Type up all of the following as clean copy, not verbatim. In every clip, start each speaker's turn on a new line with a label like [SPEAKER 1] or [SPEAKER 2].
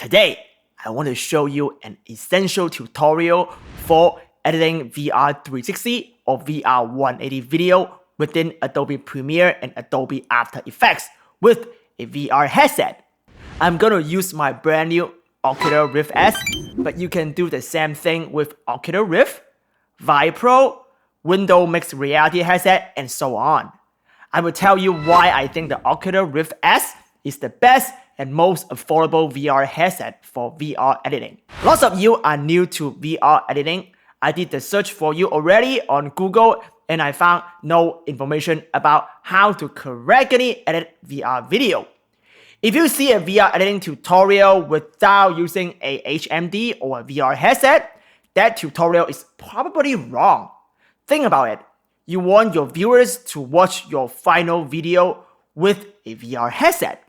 [SPEAKER 1] Today, I want to show you an essential tutorial for editing VR 360 or VR 180 video within Adobe Premiere and Adobe After Effects with a VR headset. I'm going to use my brand new Oculus Rift S, but you can do the same thing with Oculus Rift, Vive Pro, Windows Mixed Reality headset, and so on. I will tell you why I think the Oculus Rift S is the best and most affordable VR headset for VR editing. Lots of you are new to VR editing. I did the search for you already on Google and I found no information about how to correctly edit VR video. If you see a VR editing tutorial without using a HMD or a VR headset, that tutorial is probably wrong. Think about it. You want your viewers to watch your final video with a VR headset.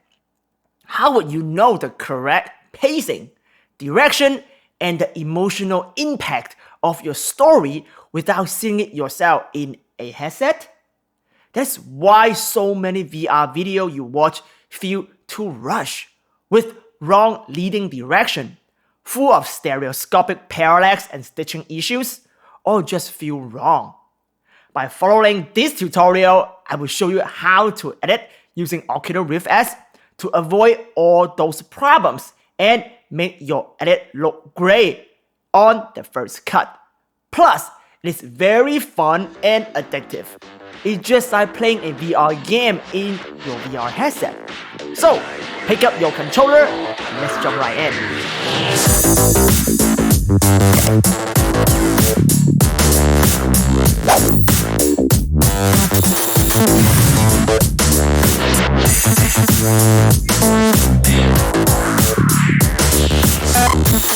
[SPEAKER 1] How would you know the correct pacing, direction, and the emotional impact of your story without seeing it yourself in a headset? That's why so many VR videos you watch feel too rushed, with wrong leading direction, full of stereoscopic parallax and stitching issues, or just feel wrong. By following this tutorial, I will show you how to edit using Oculus Rift S to avoid all those problems and make your edit look great on the first cut. Plus, it is very fun and addictive. It's just like playing a VR game in your VR headset. So, pick up your controller and let's jump right in.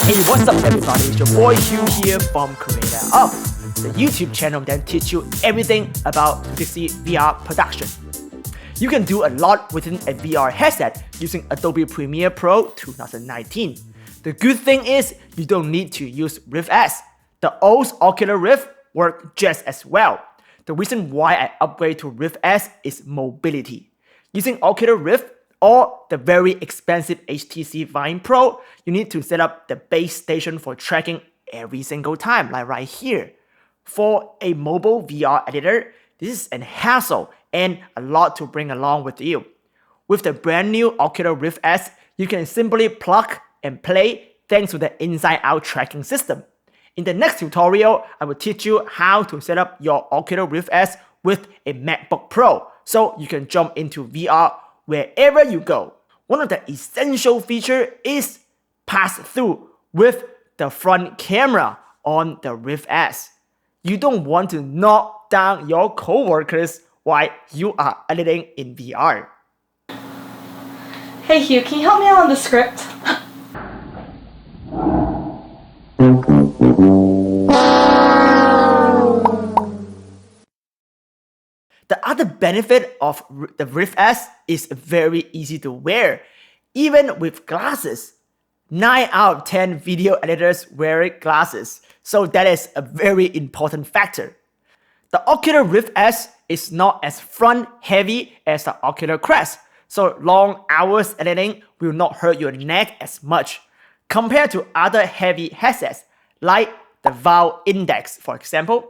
[SPEAKER 1] Hey, what's up everybody? It's your boy Hugh here from Creator Up, the YouTube channel that teaches you everything about 360 VR production. You can do a lot within a VR headset using Adobe Premiere Pro 2019. The good thing is you don't need to use Rift S. The old Oculus Rift worked just as well. The reason why I upgrade to Rift S is mobility. Using Oculus Rift or the very expensive HTC Vive Pro, you need to set up the base station for tracking every single time, like right here. For a mobile VR editor, this is a hassle and a lot to bring along with you. With the brand new Oculus Rift S, you can simply plug and play thanks to the inside-out tracking system. In the next tutorial, I will teach you how to set up your Oculus Rift S with a MacBook Pro so you can jump into VR wherever you go. One of the essential features is pass-through with the front camera on the Rift S. You don't want to knock down your coworkers while you are editing in VR.
[SPEAKER 2] Hey Hugh, can you help me out on the script?
[SPEAKER 1] The other benefit of the Rift S is very easy to wear, even with glasses. 9 out of 10 video editors wear glasses, so that is a very important factor. The Oculus Rift S is not as front-heavy as the Oculus Quest, so long hours editing will not hurt your neck as much compared to other heavy headsets like the Valve Index, for example.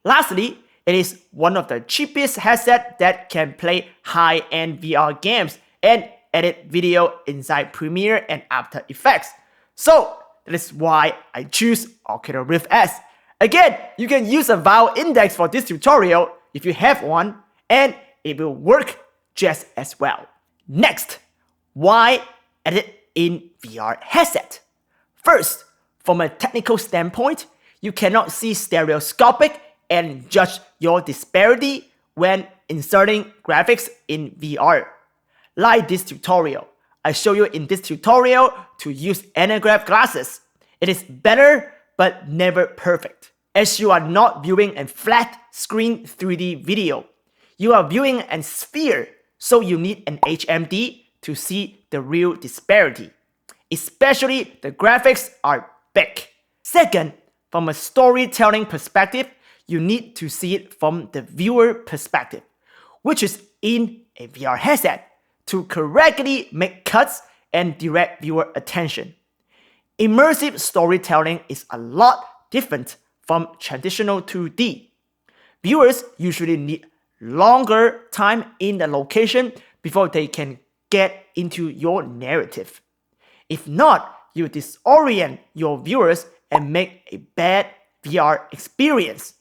[SPEAKER 1] Lastly, it is one of the cheapest headsets that can play high-end VR games and edit video inside Premiere and After Effects. So that is why I choose Oculus Rift S. Again, you can use a Valve Index for this tutorial if you have one, and it will work just as well. Next, why edit in VR headset? First, from a technical standpoint, you cannot see stereoscopic and judge your disparity when inserting graphics in VR. Like this tutorial, I show you in this tutorial to use anti-glare glasses. It is better but never perfect, as you are not viewing a flat screen 3D video. You are viewing a sphere, so you need an HMD to see the real disparity. Especially the graphics are big. Second, from a storytelling perspective, you need to see it from the viewer perspective, which is in a VR headset, to correctly make cuts and direct viewer attention. Immersive storytelling is a lot different from traditional 2D. Viewers usually need longer time in the location before they can get into your narrative. If not, you disorient your viewers and make a bad VR experience.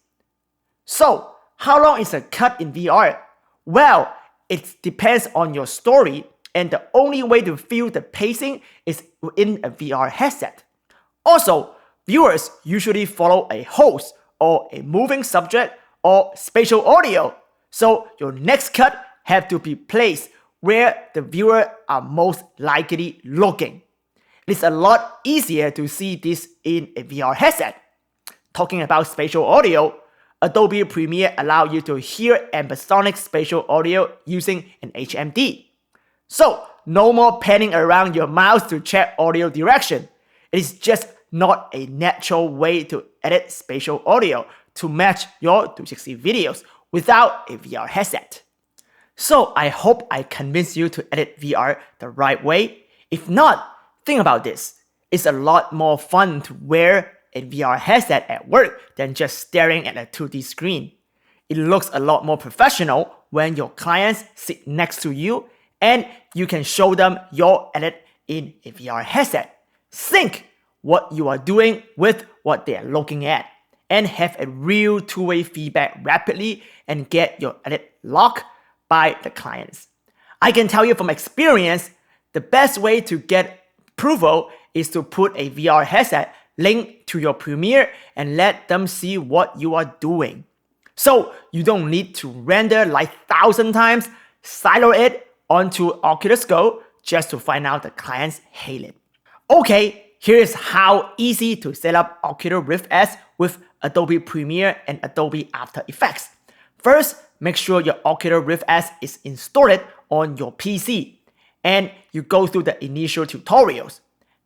[SPEAKER 1] So, how long is a cut in VR? Well, it depends on your story, and the only way to feel the pacing is within a VR headset. Also, viewers usually follow a host or a moving subject or spatial audio, so your next cut have to be placed where the viewer are most likely looking. It's a lot easier to see this in a VR headset. Talking about spatial audio, Adobe Premiere allows you to hear ambisonic spatial audio using an HMD. So, no more panning around your mouse to check audio direction. It is just not a natural way to edit spatial audio to match your 360 videos without a VR headset. So, I hope I convinced you to edit VR the right way. If not, think about this. It's a lot more fun to wear a VR headset at work than just staring at a 2D screen. It looks a lot more professional when your clients sit next to you and you can show them your edit in a VR headset. Sync what you are doing with what they are looking at and have a real two-way feedback rapidly and get your edit locked by the clients. I can tell you from experience, the best way to get approval is to put a VR headset link to your Premiere and let them see what you are doing. So you don't need to render like 1,000 times, silo it onto Oculus Go just to find out the clients hate it. Okay, here's how easy to set up Oculus Rift S with Adobe Premiere and Adobe After Effects. First, make sure your Oculus Rift S is installed on your PC and you go through the initial tutorials.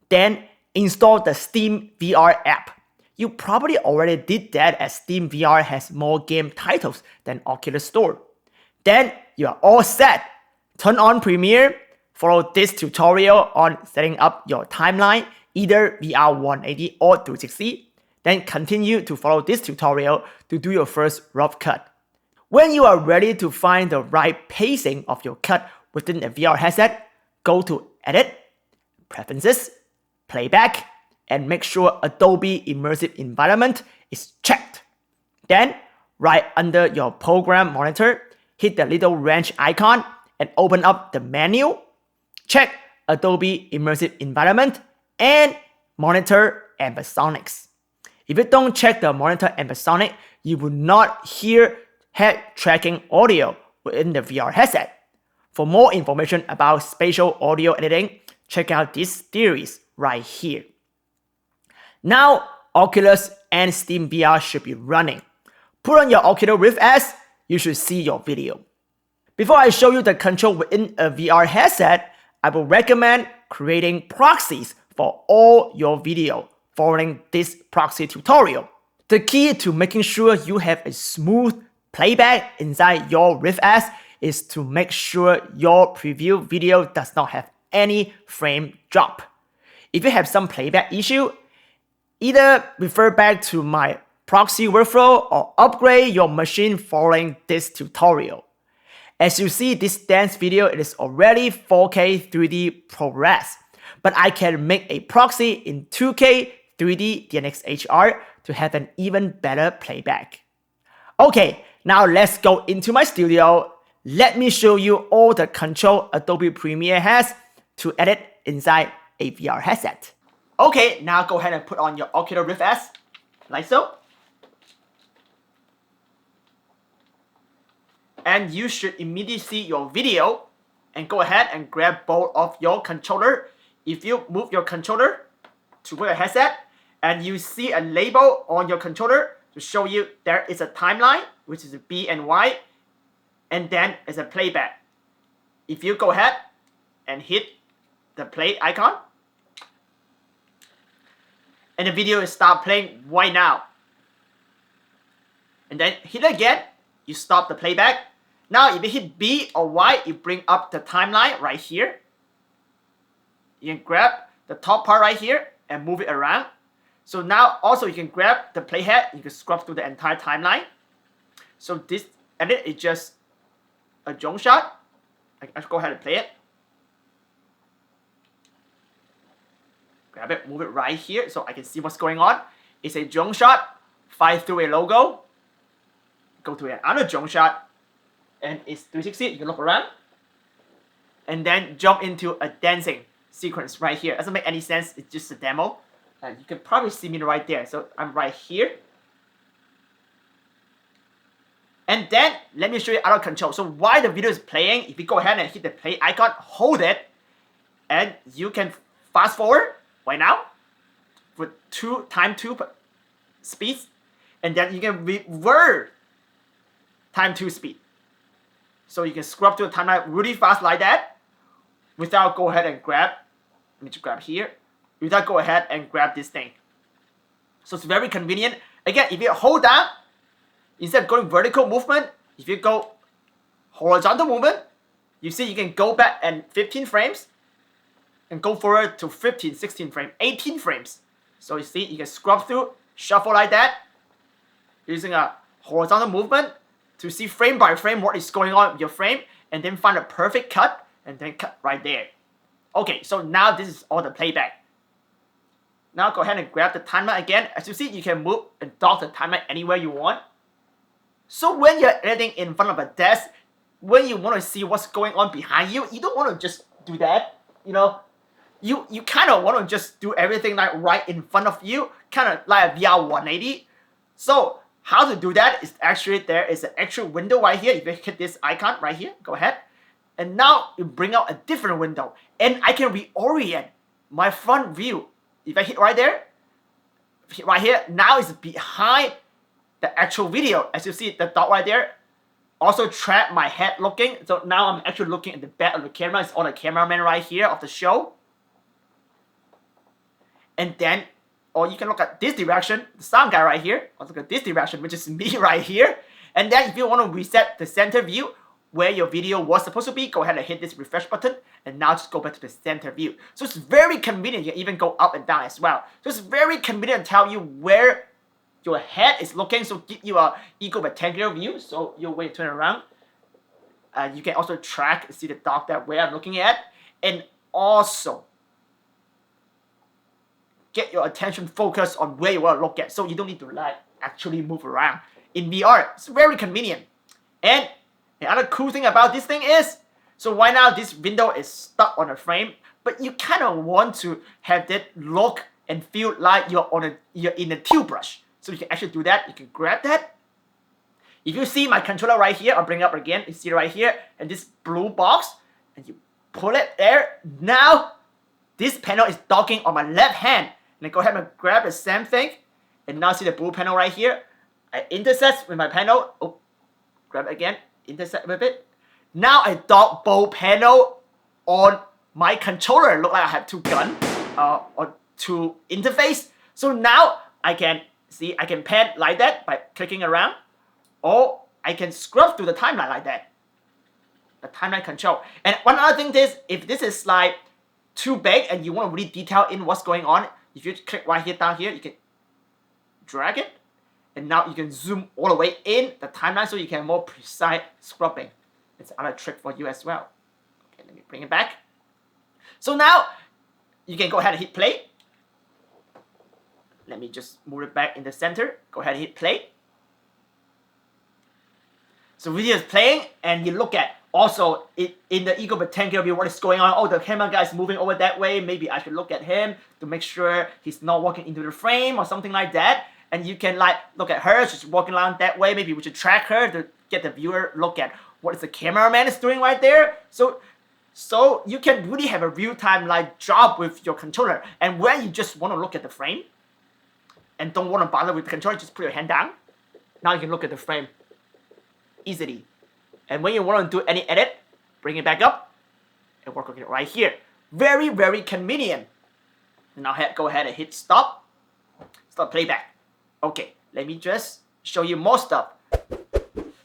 [SPEAKER 1] Then install the Steam VR app. You probably already did that as Steam VR has more game titles than Oculus Store. Then you are all set. Turn on Premiere, follow this tutorial on setting up your timeline, either VR 180 or 360. Then continue to follow this tutorial to do your first rough cut. When you are ready to find the right pacing of your cut within a VR headset, go to Edit, Preferences, Playback, and make sure Adobe Immersive Environment is checked. Then, right under your program monitor, hit the little wrench icon and open up the menu. Check Adobe Immersive Environment and Monitor Ambisonics. If you don't check the Monitor Ambisonic, you will not hear head tracking audio within the VR headset. For more information about spatial audio editing, check out this series right here. Now, Oculus and Steam VR should be running. Put on your Oculus Rift S, you should see your video. Before I show you the control within a VR headset, I will recommend creating proxies for all your video following this proxy tutorial. The key to making sure you have a smooth playback inside your Rift S is to make sure your preview video does not have any frame drop. If you have some playback issue, either refer back to my proxy workflow or upgrade your machine following this tutorial. As you see this dance video, it is already 4K 3D ProRes, but I can make a proxy in 2K 3D DNx HR to have an even better playback. Okay, now let's go into my studio. Let me show you all the control Adobe Premiere has to edit inside a VR headset. Okay, now go ahead and put on your Oculus Rift S, like so. And you should immediately see your video and go ahead and grab both of your controller. If you move your controller to your headset and you see a label on your controller to show you there is a timeline, which is B and Y, and then it's a playback. If you go ahead and hit the play icon, and the video will start playing right now. And then hit it again, you stop the playback. Now if you hit B or Y, you bring up the timeline right here. You can grab the top part right here and move it around. So now also you can grab the playhead, you can scrub through the entire timeline. So this edit is just a drone shot. I should go ahead and play it. Grab it, move it right here so I can see what's going on. It's a drone shot, fly through a logo, go to another drone shot, and it's 360, you can look around. And then jump into a dancing sequence right here. Doesn't make any sense, it's just a demo. And you can probably see me right there. So I'm right here. And then let me show you other control. So while the video is playing, if you go ahead and hit the play icon, hold it, and you can fast forward right now with time 2 speeds, and then you can reverse time 2 speed. So you can scrub through the timeline really fast like that without go ahead and grab. Let me just grab here. Without go ahead and grab this thing. So it's very convenient. Again, if you hold down, instead of going vertical movement, if you go horizontal movement, you see you can go back and 15 frames and go forward to 15, 16 frames, 18 frames. So you see you can scrub through, shuffle like that, using a horizontal movement to see frame by frame what is going on with your frame, and then find a perfect cut, and then cut right there. Okay, so now this is all the playback. Now go ahead and grab the timeline again. As you see, you can move and dog the timeline anywhere you want. So when you're editing in front of a desk, when you want to see what's going on behind you, you don't want to just do that. You know, you kind of want to just do everything like right in front of you, kind of like a VR 180. So how to do that is actually there is an actual window right here. If you hit this icon right here, go ahead. And now you bring out a different window. And I can reorient my front view. If I hit right there, hit right here, now it's behind the actual video. As you see, the dot right there also track my head looking. So now I'm actually looking at the back of the camera. It's all the cameraman right here of the show. And then, or you can look at this direction, the sound guy right here. Or look at this direction, which is me right here. And then if you want to reset the center view, where your video was supposed to be, go ahead and hit this refresh button, and now just go back to the center view. So it's very convenient. You can even go up and down as well. So it's very convenient to tell you where your head is looking, so give you a equal rectangular view. So your way to turn around. You can also track, see the dot that where I'm looking at, and also get your attention focused on where you want to look at, so you don't need to like actually move around. In VR, it's very convenient. And the other cool thing about this thing is, so right now this window is stuck on a frame, but you kind of want to have that look and feel like you're in a tilt brush. So you can actually do that. You can grab that. If you see my controller right here, I'll bring it up again. You see it right here, and this blue box, and you pull it there. Now this panel is docking on my left hand. And I go ahead and grab the same thing, and now see the blue panel right here. I intersect with my panel. Oh, grab it again. Intersect with it. Now I dock both panel on my controller. Look like I have two guns or two interface. So now I can see I can pan like that by clicking around, or I can scrub through the timeline like that. The timeline control. And one other thing is, if this is like too big and you want to really detail in what's going on, if you click right here down here, you can drag it. And now you can zoom all the way in the timeline so you can more precise scrubbing. It's another trick for you as well. Okay, let me bring it back. So now you can go ahead and hit play. Let me just move it back in the center. Go ahead and hit play. So video is playing, and you look at also in the equal rectangular view what is going on. Oh, the camera guy is moving over that way. Maybe I should look at him to make sure he's not walking into the frame or something like that. And you can like look at her, she's walking around that way. Maybe we should track her to get the viewer look at what is the cameraman is doing right there. So you can really have a real-time like job with your controller. And when you just want to look at the frame and don't want to bother with the controller, just put your hand down. Now you can look at the frame easily. And when you want to do any edit, bring it back up and work on it right here. Very, very convenient. Now go ahead and hit stop. Stop playback. Okay, let me just show you more stuff.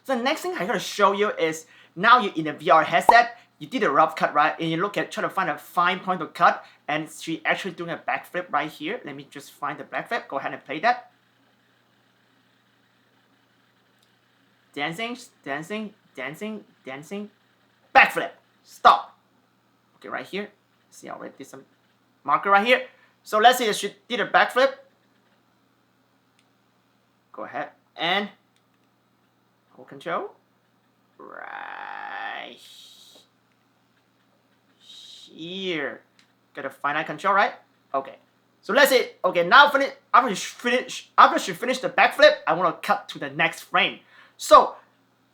[SPEAKER 1] So the next thing I'm going to show you is, now you're in a VR headset, you did a rough cut, right? And you try to find a fine point to cut, and she actually doing a backflip right here. Let me just find the backflip. Go ahead and play that. Dancing, dancing, dancing, dancing. Backflip. Stop. Okay, right here. See, I already did some marker right here. So let's say she did a backflip. Go ahead and hold control. Right here. Got a finite control, right? Okay. So let's say, okay, now after she finished the backflip, I want to cut to the next frame. So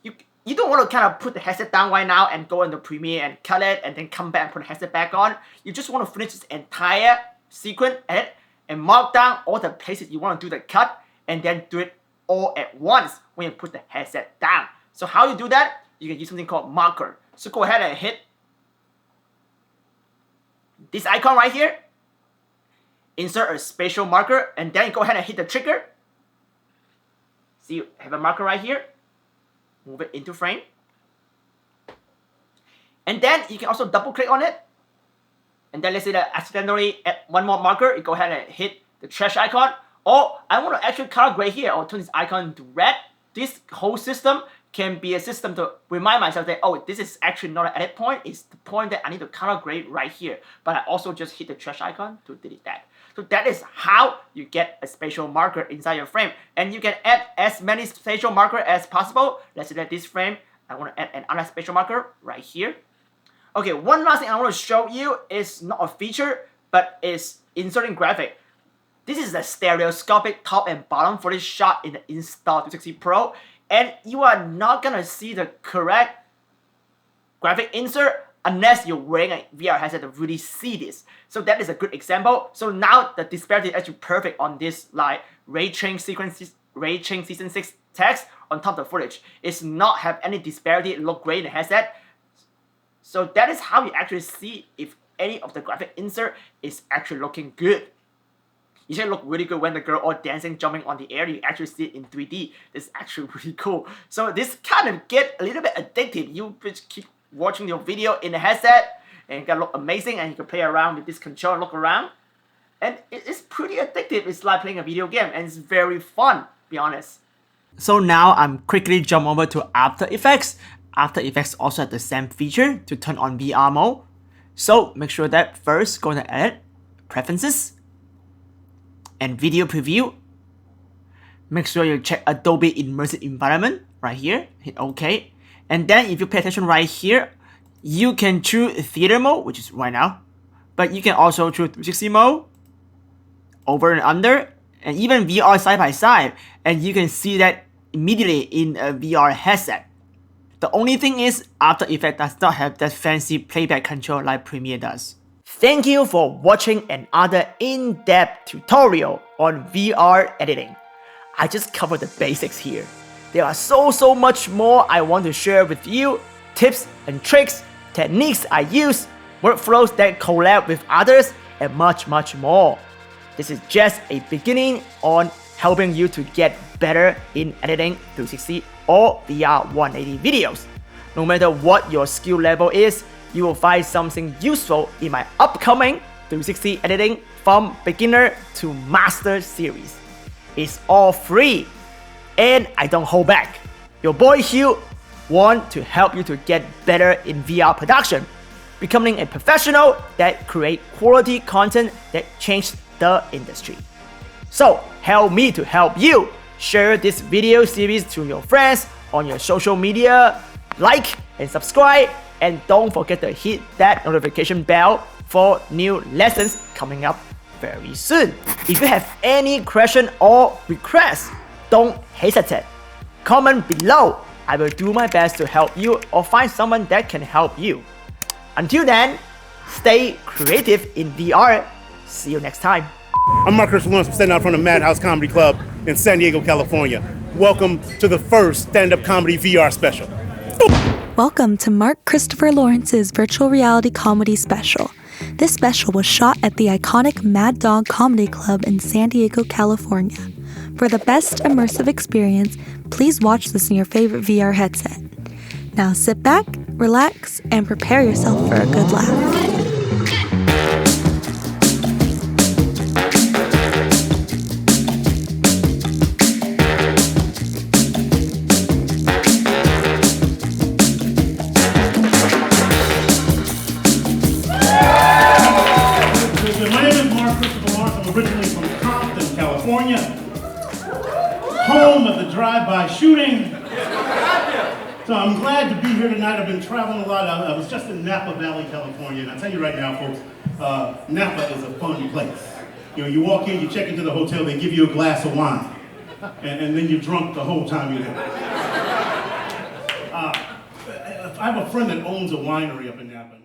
[SPEAKER 1] you don't want to kind of put the headset down right now and go into Premiere and cut it and then come back and put the headset back on. You just want to finish this entire sequence edit and mark down all the places you want to do the cut and then do it all at once when you put the headset down. So how you do that? You can use something called marker. So go ahead and hit this icon right here. Insert a spatial marker and then go ahead and hit the trigger. See, you have a marker right here. Move it into frame. And then you can also double click on it. And then let's say that accidentally add one more marker, you go ahead and hit the trash icon. Or I want to actually color grade here or turn this icon to red. This whole system can be a system to remind myself that, oh, this is actually not an edit point. It's the point that I need to color grade right here. But I also just hit the trash icon to delete that. So that is how you get a spatial marker inside your frame. And you can add as many spatial markers as possible. Let's say that this frame, I want to add another spatial marker right here. Okay, one last thing I want to show you is not a feature, but is inserting graphic. This is the stereoscopic top and bottom for this shot in the Insta360 Pro. And you are not going to see the correct graphic insert unless you're wearing a VR headset to really see this. So that is a good example. So now the disparity is actually perfect on this like ray train season 6 text on top of the footage. It's not have any disparity, it look great in the headset. So that is how you actually see if any of the graphic insert is actually looking good. You should look really good when the girl all dancing, jumping on the air. You actually see it in 3D. This is actually really cool. So this kind of get a little bit addictive. You just keep watching your video in the headset and it can look amazing and you can play around with this control and look around. And it's pretty addictive. It's like playing a video game and it's very fun, to be honest. So now I'm quickly jump over to After Effects. After Effects also has the same feature to turn on VR mode. So make sure that first go to Edit, Preferences, and Video Preview. Make sure you check Adobe Immersive Environment right here. Hit OK. And then if you pay attention right here, you can choose Theater Mode, which is right now. But you can also choose 360 mode, over and under, and even VR side by side. And you can see that immediately in a VR headset. The only thing is, After Effects does not have that fancy playback control like Premiere does. Thank you for watching another in-depth tutorial on VR editing. I just covered the basics here. There are so much more I want to share with you, tips and tricks, techniques I use, workflows that collab with others, and much more. This is just a beginning on helping you to get better in editing 360 or VR 180 videos. No matter what your skill level is, you will find something useful in my upcoming 360 editing from beginner to master series. It's all free, and I don't hold back. Your boy Hugh want to help you to get better in VR production, becoming a professional that create quality content that change the industry. So help me to help you. Share this video series to your friends on your social media, like and subscribe, and don't forget to hit that notification bell for new lessons coming up very soon. If you have any question or request, don't hesitate. Comment below. I will do my best to help you or find someone that can help you. Until then, stay creative in VR. See you next time.
[SPEAKER 3] I'm Mark Christopher Lawrence, standing out from the Madhouse Comedy Club in San Diego, California. Welcome to the first stand-up comedy VR special.
[SPEAKER 4] Welcome to Mark Christopher Lawrence's virtual reality comedy special. This special was shot at the iconic Mad Dog Comedy Club in San Diego, California. For the best immersive experience, please watch this in your favorite VR headset. Now sit back, relax, and prepare yourself for a good laugh.
[SPEAKER 3] Originally from Compton, California, home of the drive-by shooting. So I'm glad to be here tonight. I've been traveling a lot. I was just in Napa Valley, California, and I'll tell you right now, folks, Napa is a fun place. You know, you walk in, you check into the hotel, they give you a glass of wine, and then you're drunk the whole time you're there. I have a friend that owns a winery up in Napa.